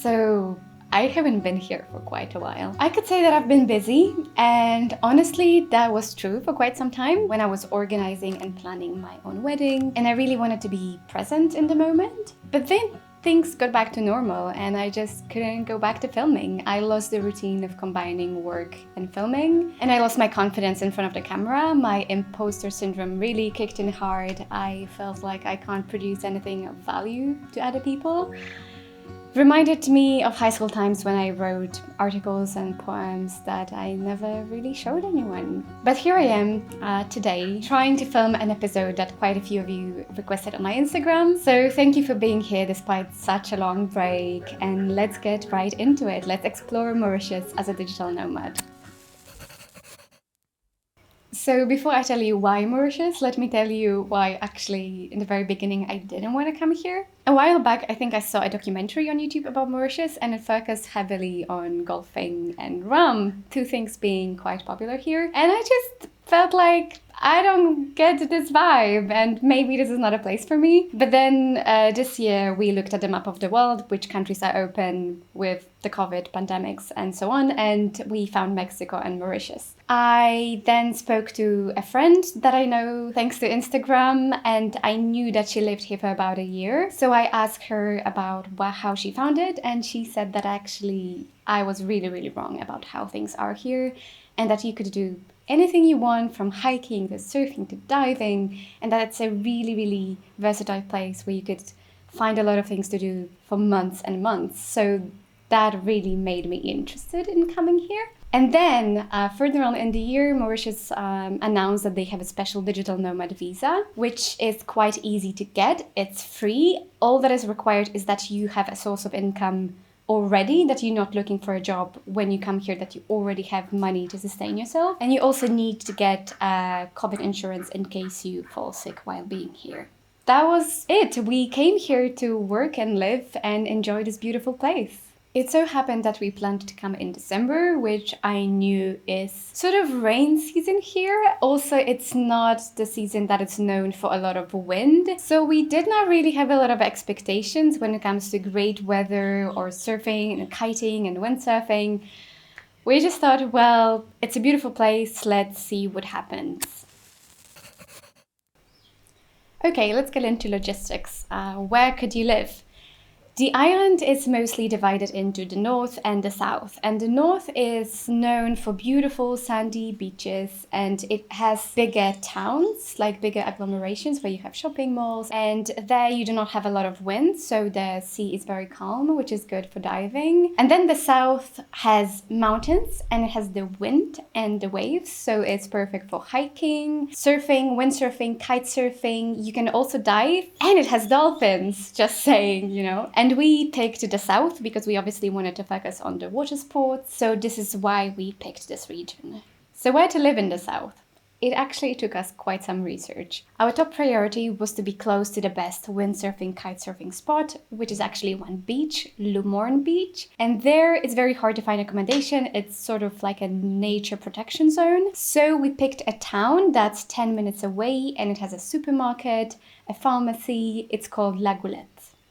So I haven't been here for quite a while. I could say that I've been busy, and honestly, that was true for quite some time when I was organizing and planning my own wedding, and I really wanted to be present in the moment. But then things got back to normal and I just couldn't go back to filming. I lost the routine of combining work and filming, and I lost my confidence in front of the camera. My imposter syndrome really kicked in hard. I felt like I can't produce anything of value to other people. Reminded me of high school times when I wrote articles and poems that I never really showed anyone. But here I am today, trying to film an episode that quite a few of you requested on my Instagram. So thank you for being here despite such a long break, and let's get right into it. Let's explore Mauritius as a digital nomad. So before I tell you why Mauritius, let me tell you why actually in the very beginning I didn't want to come here. A while back, I think I saw a documentary on YouTube about Mauritius, and it focused heavily on golfing and rum, two things being quite popular here. And I just felt like I don't get this vibe and maybe this is not a place for me. But then this year we looked at the map of the world, which countries are open with the COVID pandemics and so on, and we found Mexico and Mauritius. I then spoke to a friend that I know thanks to Instagram, and I knew that she lived here for about a year. So I asked her about how she found it, and she said that actually I was really wrong about how things are here, and that you could do anything you want, from hiking to surfing to diving, and that it's a really versatile place where you could find a lot of things to do for months and months. So that really made me interested in coming here. And then further on in the year, Mauritius announced that they have a special digital nomad visa, which is quite easy to get. It's free. All that is required is that you have a source of income already, that you're not looking for a job when you come here, that you already have money to sustain yourself. And you also need to get COVID insurance in case you fall sick while being here. That was it. We came here to work and live and enjoy this beautiful place. It so happened that we planned to come in December, which I knew is sort of rain season here. Also, it's not the season that is known for a lot of wind. So we did not really have a lot of expectations when it comes to great weather or surfing and kiting and windsurfing. We just thought, well, it's a beautiful place. Let's see what happens. Okay, let's get into logistics. Where could you live? The island is mostly divided into the north and the south, and the north is known for beautiful sandy beaches, and it has bigger towns, like bigger agglomerations where you have shopping malls, and there you do not have a lot of wind, so the sea is very calm, which is good for diving. And then the south has mountains, and it has the wind and the waves, so it's perfect for hiking, surfing, windsurfing, kite surfing. You can also dive, and it has dolphins, just saying, you know. And we picked the south because we obviously wanted to focus on the water sports, so this is why we picked this region. So where to live in the south? It actually took us quite some research. Our top priority was to be close to the best windsurfing, kitesurfing spot, which is actually one beach, Lumorne Beach. And there it's very hard to find accommodation. It's sort of like a nature protection zone. So we picked a town that's 10 minutes away, and it has a supermarket, a pharmacy. It's called La Goulette.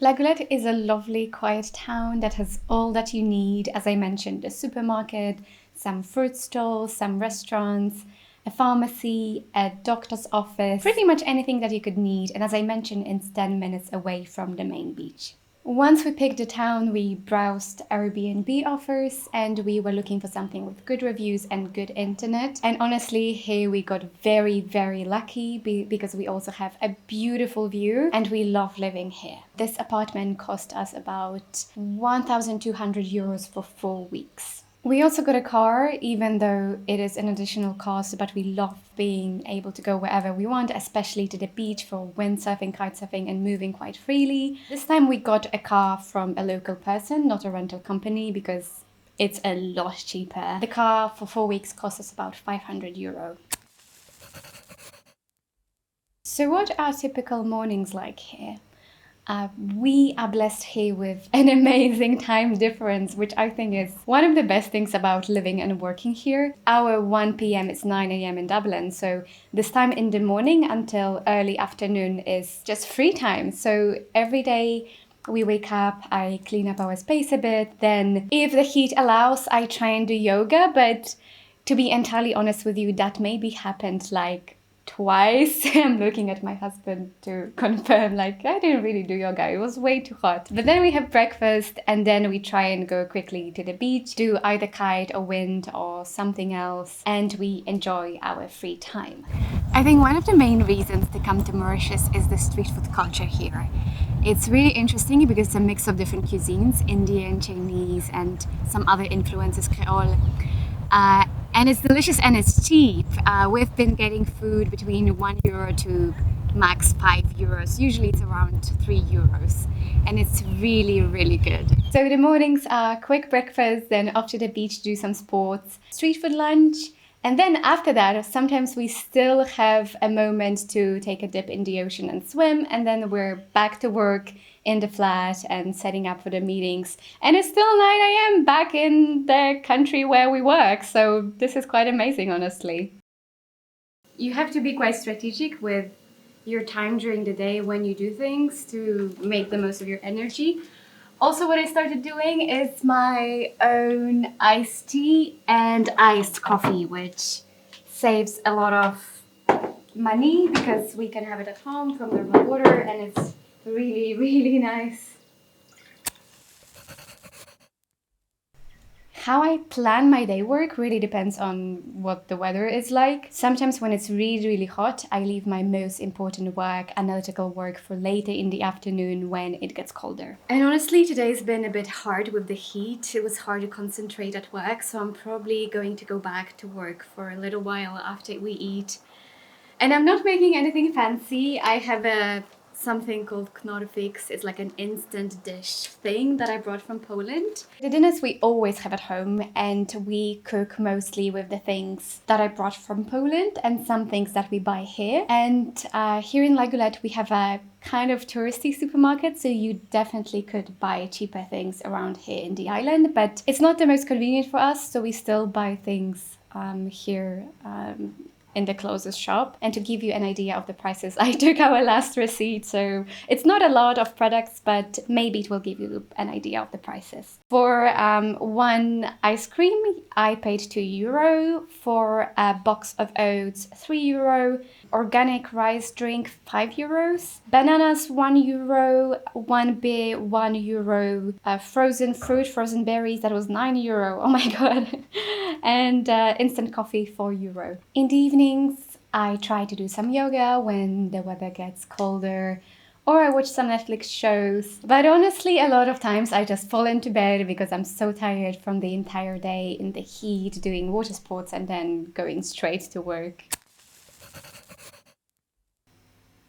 La Goulette is a lovely, quiet town that has all that you need. As I mentioned, a supermarket, some fruit stalls, some restaurants, a pharmacy, a doctor's office, pretty much anything that you could need. And as I mentioned, it's 10 minutes away from the main beach. Once we picked the town, we browsed Airbnb offers, and we were looking for something with good reviews and good internet. And honestly, here we got very lucky because we also have a beautiful view and we love living here. This apartment cost us about 1,200 euros for 4 weeks. We also got a car, even though it is an additional cost, but we love being able to go wherever we want, especially to the beach for windsurfing, kitesurfing, and moving quite freely. This time we got a car from a local person, not a rental company, because it's a lot cheaper. The car for 4 weeks cost us about 500 euro. So what are typical mornings like here? We are blessed here with an amazing time difference, which I think is one of the best things about living and working here. Our 1 p.m. is 9 a.m. in Dublin, so this time in the morning until early afternoon is just free time. So every day We wake up, I clean up our space a bit. Then if the heat allows, I try and do yoga. But to be entirely honest with you, that maybe happened like twice. I'm looking at my husband to confirm, like, I didn't really do yoga. It was way too hot. But then we have breakfast and then we try and go quickly to the beach, do either kite or wind or something else, and we enjoy our free time. I think one of the main reasons to come to Mauritius is the street food culture here. It's really interesting because it's a mix of different cuisines, Indian, Chinese, and some other influences, Creole. And it's delicious and it's cheap. We've been getting food between €1 to max €5. Usually it's around €3. And it's really, really good. So the mornings are quick breakfast, then off to the beach, do some sports, street food lunch. And then after that, sometimes we still have a moment to take a dip in the ocean and swim. And then we're back to work in the flat and setting up for the meetings. And it's still 9 a.m. back in the country where we work. So this is quite amazing, honestly. You have to be quite strategic with your time during the day when you do things to make the most of your energy. Also, what I started doing is my own iced tea and iced coffee, which saves a lot of money because we can have it at home from normal water, and it's really, really nice. How I plan my day work really depends on what the weather is like. Sometimes when it's really, really hot, I leave my most important work, analytical work, for later in the afternoon when it gets colder. And honestly, today's been a bit hard with the heat. It was hard to concentrate at work, so I'm probably going to go back to work for a little while after we eat. And I'm not making anything fancy. I have something called Knodfix. It's like an instant dish thing that I brought from Poland. The dinners we always have at home, and we cook mostly with the things that I brought from Poland and some things that we buy here. And here in La Goulette we have a kind of touristy supermarket, so you definitely could buy cheaper things around here in the island, but it's not the most convenient for us, so we still buy things here in the closest shop. And to give you an idea of the prices, I took our last receipt, so it's not a lot of products, but maybe it will give you an idea of the prices. For one ice cream, I paid €2. For a box of oats, €3. Organic rice drink, €5. Bananas, €1. One beer, €1. Frozen fruit, frozen berries, that was €9. Oh my god. And instant coffee, €4. In the evenings, I try to do some yoga when the weather gets colder, or I watch some Netflix shows. But honestly, a lot of times I just fall into bed because I'm so tired from the entire day in the heat, doing water sports and then going straight to work.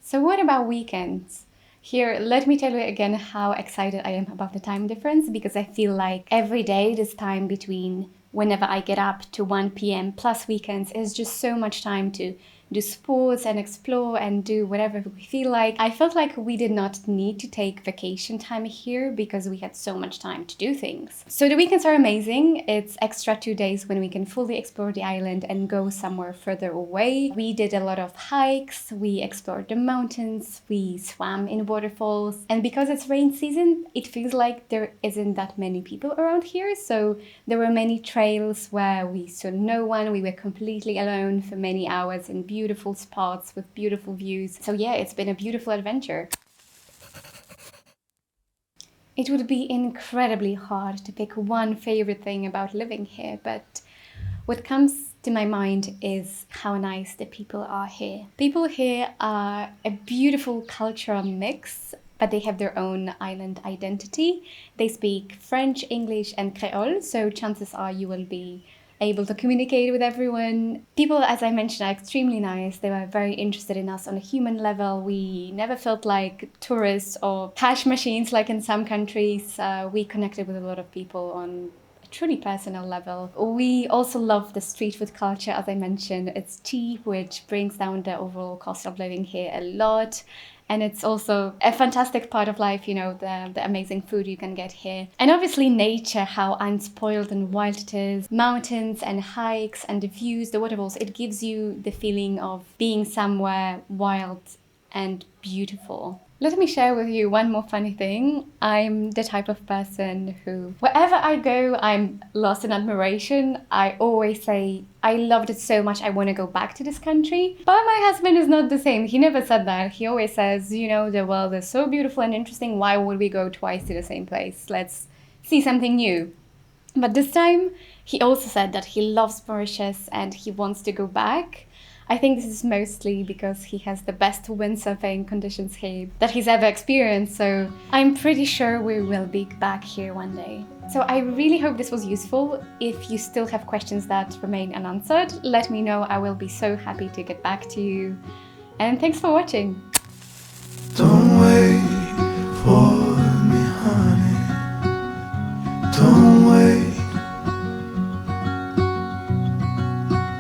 So what about weekends? Here, let me tell you again how excited I am about the time difference, because I feel like every day this time between whenever I get up to 1 p.m. plus weekends is just so much time to do sports and explore and do whatever we feel like. I felt like we did not need to take vacation time here because we had so much time to do things. So the weekends are amazing. It's extra 2 days when we can fully explore the island and go somewhere further away. We did a lot of hikes, we explored the mountains, we swam in waterfalls, and because it's rain season, it feels like there isn't that many people around here, so there were many trails where we saw no one. We were completely alone for many hours in beautiful spots with beautiful views. So yeah, it's been a beautiful adventure. It would be incredibly hard to pick one favorite thing about living here, but what comes to my mind is how nice the people are here. People here are a beautiful cultural mix, but they have their own island identity. They speak French, English, and Creole, so chances are you will be able to communicate with everyone. People, as I mentioned, are extremely nice. They were very interested in us on a human level. We never felt like tourists or cash machines like in some countries. We connected with a lot of people on a truly personal level. We also love the street food culture, as I mentioned. It's cheap, which brings down the overall cost of living here a lot. And it's also a fantastic part of life, you know, the amazing food you can get here. And obviously nature, how unspoiled and wild it is. Mountains and hikes and the views, the waterfalls, it gives you the feeling of being somewhere wild and beautiful. Let me share with you one more funny thing. I'm the type of person who, wherever I go, I'm lost in admiration. I always say, I loved it so much, I want to go back to this country. But my husband is not the same. He never said that. He always says, you know, the world is so beautiful and interesting. Why would we go twice to the same place? Let's see something new. But this time, he also said that he loves Mauritius and he wants to go back. I think this is mostly because he has the best windsurfing conditions here that he's ever experienced, so I'm pretty sure we will be back here one day. So I really hope this was useful. If you still have questions that remain unanswered, let me know. I will be so happy to get back to you. And thanks for watching.